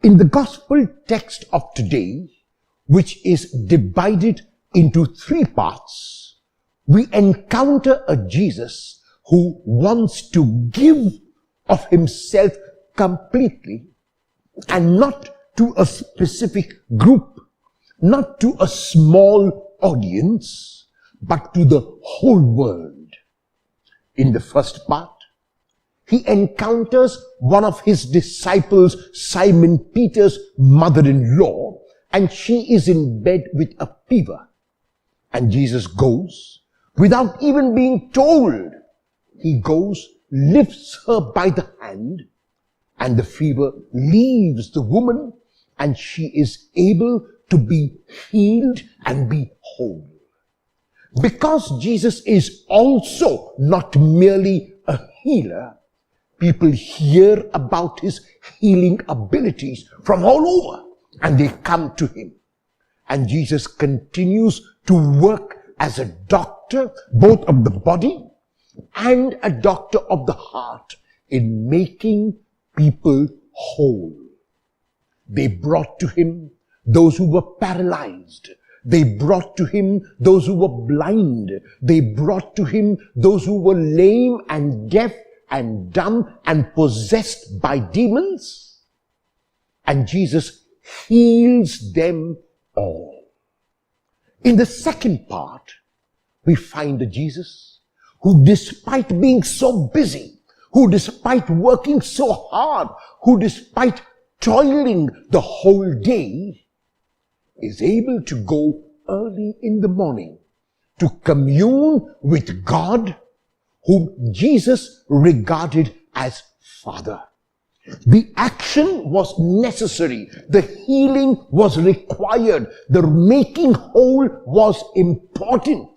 In the gospel text of today, which is divided into 3 parts, we encounter a Jesus who wants to give of himself completely, and not to a specific group, not to a small audience, but to the whole world. In the first part, he encounters one of his disciples, Simon Peter's mother-in-law, and she is in bed with a fever. And Jesus goes, without even being told, he goes, lifts her by the hand, and the fever leaves the woman, and she is able to be healed and be whole. Because Jesus is also not merely a healer, people hear about his healing abilities from all over, and they come to him. And Jesus continues to work as a doctor, both of the body and a doctor of the heart, in making people whole. They brought to him those who were paralyzed. They brought to him those who were blind. They brought to him those who were lame and deaf and dumb and possessed by demons. And Jesus heals them all. In the second part, we find a Jesus who, despite being so busy, who despite working so hard, who despite toiling the whole day, is able to go early in the morning to commune with God, whom Jesus regarded as Father. The action was necessary. The healing was required. The making whole was important.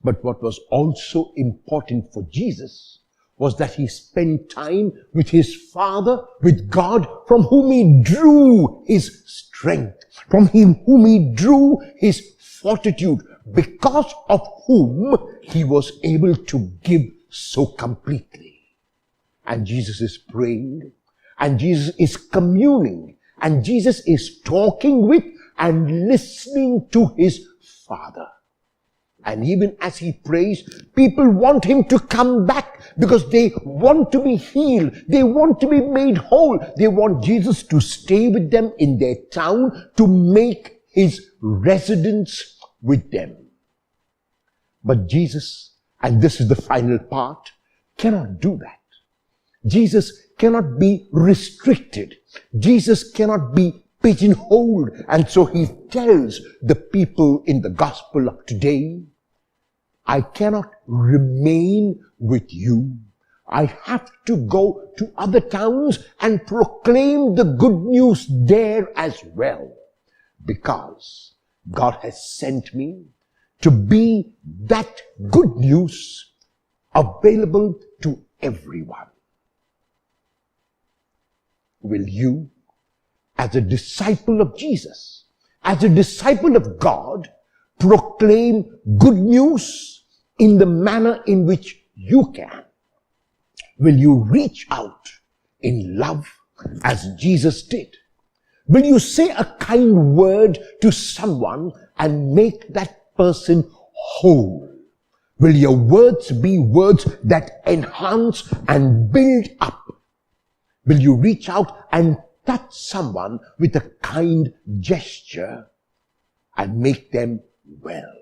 But what was also important for Jesus was that he spent time with his Father, with God, from whom he drew his strength, from whom he drew his fortitude, because of whom he was able to give so completely. And Jesus is praying, and Jesus is communing, and Jesus is talking with and listening to his Father. And even as he prays, people want him to come back because they want to be healed. They want to be made whole. They want Jesus to stay with them in their town, to make his residence with them. But Jesus, and this is the final part, cannot do that. Jesus cannot be restricted. Jesus cannot be pigeonholed. And so he tells the people in the gospel of today, I cannot remain with you. I have to go to other towns and proclaim the good news there as well, because God has sent me to be that good news available to everyone. Will you, as a disciple of Jesus, as a disciple of God, proclaim good news in the manner in which you can? Will you reach out in love as Jesus did? Will you say a kind word to someone and make that person whole? Will your words be words that enhance and build up? Will you reach out and touch someone with a kind gesture and make them well?